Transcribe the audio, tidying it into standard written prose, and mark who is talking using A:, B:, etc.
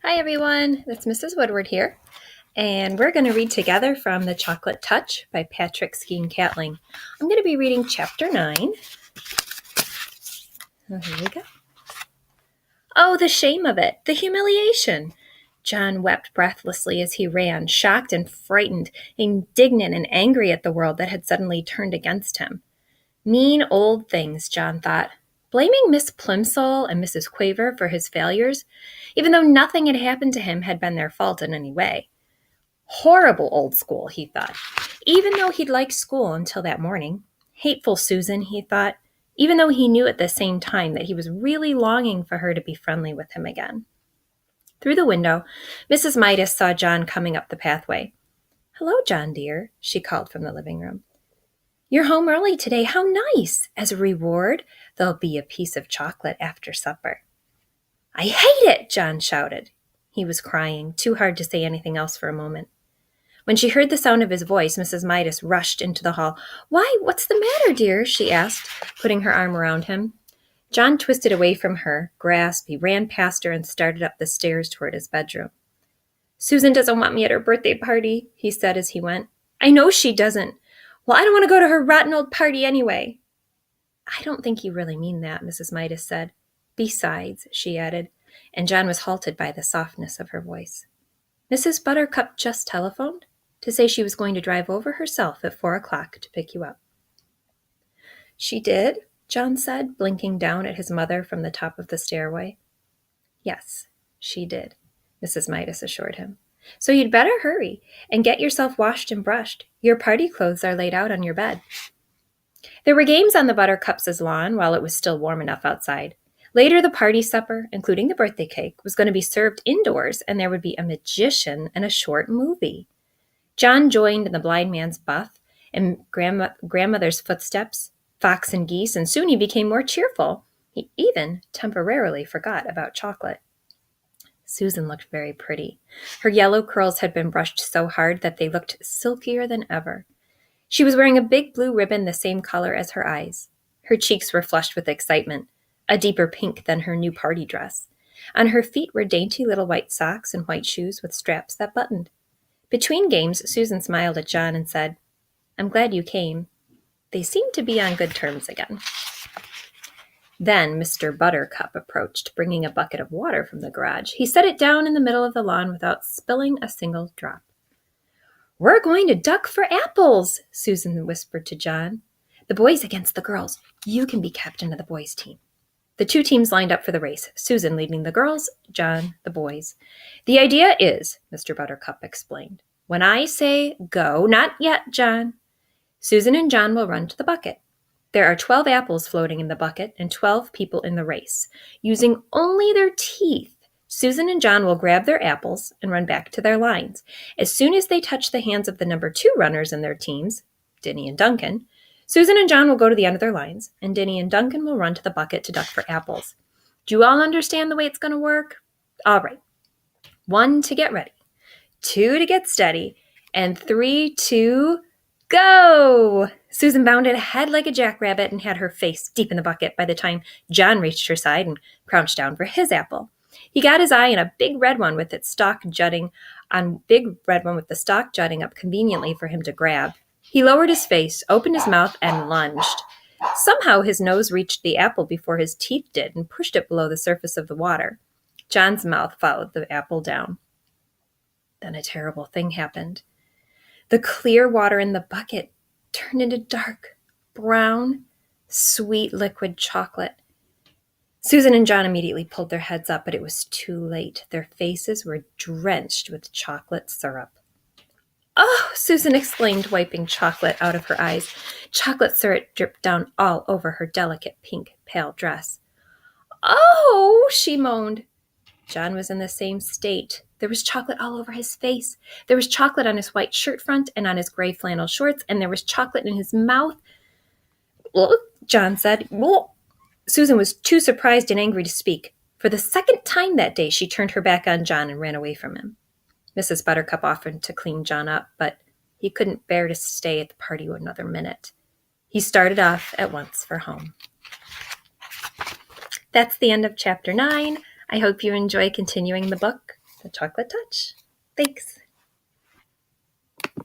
A: Hi everyone, it's Mrs. Woodward here, and we're going to read together from The Chocolate Touch by Patrick Skene Catling. I'm going to be reading chapter 9. Oh, here we go. Oh, the shame of it, the humiliation. John wept breathlessly as he ran, shocked and frightened, indignant and angry at the world that had suddenly turned against him. Mean old things, John thought, blaming Miss Plimsoll and Mrs. Quaver for his failures, even though nothing had happened to him had been their fault in any way. Horrible old school, he thought, even though he'd liked school until that morning. Hateful Susan, he thought, even though he knew at the same time that he was really longing for her to be friendly with him again. Through the window, Mrs. Midas saw John coming up the pathway. "Hello, John, dear," she called from the living room. "You're home early today. How nice! As a reward, there'll be a piece of chocolate after supper." "I hate it!" John shouted. He was crying, too hard to say anything else for a moment. When she heard the sound of his voice, Mrs. Midas rushed into the hall. "Why, what's the matter, dear?" she asked, putting her arm around him. John twisted away from her, gasped, he ran past her and started up the stairs toward his bedroom. "Susan doesn't want me at her birthday party," he said as he went. "I know she doesn't. Well, I don't want to go to her rotten old party anyway." "I don't think you really mean that," Mrs. Midas said. "Besides," she added, and John was halted by the softness of her voice. "Mrs. Buttercup just telephoned to say she was going to drive over herself at 4 o'clock to pick you up." "She did?" John said, blinking down at his mother from the top of the stairway. "Yes, she did," Mrs. Midas assured him. "So you'd better hurry and get yourself washed and brushed. Your party clothes are laid out on your bed." There were games on the Buttercups' lawn while it was still warm enough outside. Later, the party supper, including the birthday cake, was going to be served indoors, and there would be a magician and a short movie. John joined in the blind man's buff and grandmother's footsteps, fox and geese, and soon he became more cheerful. He even temporarily forgot about chocolate. Susan looked very pretty. Her yellow curls had been brushed so hard that they looked silkier than ever. She was wearing a big blue ribbon the same color as her eyes. Her cheeks were flushed with excitement, a deeper pink than her new party dress. On her feet were dainty little white socks and white shoes with straps that buttoned. Between games, Susan smiled at John and said, "I'm glad you came." They seemed to be on good terms again. Then Mr. Buttercup approached, bringing a bucket of water from the garage. He set it down in the middle of the lawn without spilling a single drop. "We're going to duck for apples," Susan whispered to John. "The boys against the girls. You can be captain of the boys' team." The two teams lined up for the race, Susan leading the girls, John the boys. "The idea is," Mr. Buttercup explained, "when I say go, not yet, John, Susan and John will run to the bucket. There are 12 apples floating in the bucket and 12 people in the race. Using only their teeth, Susan and John will grab their apples and run back to their lines. As soon as they touch the hands of the number 2 runners in their teams, Denny and Duncan, Susan and John will go to the end of their lines, and Denny and Duncan will run to the bucket to duck for apples. Do you all understand the way it's going to work? All right. 1 to get ready, 2 to get steady, and 3 to go!" Susan bounded ahead like a jackrabbit and had her face deep in the bucket by the time John reached her side and crouched down for his apple. He got his eye on a big red one with the stalk jutting up conveniently for him to grab. He lowered his face, opened his mouth, and lunged. Somehow his nose reached the apple before his teeth did and pushed it below the surface of the water. John's mouth followed the apple down. Then a terrible thing happened. The clear water in the bucket turned into dark, brown, sweet liquid chocolate. Susan and John immediately pulled their heads up, but it was too late. Their faces were drenched with chocolate syrup. "Oh!" Susan exclaimed, wiping chocolate out of her eyes. Chocolate syrup dripped down all over her delicate pink, pale dress. "Oh!" she moaned. John was in the same state. There was chocolate all over his face. There was chocolate on his white shirt front and on his gray flannel shorts, and there was chocolate in his mouth. "Look," John said. "Look." Susan was too surprised and angry to speak. For the second time that day, she turned her back on John and ran away from him. Mrs. Buttercup offered to clean John up, but he couldn't bear to stay at the party another minute. He started off at once for home. That's the end of chapter 9. I hope you enjoy continuing the book. The chocolate touch. Thanks.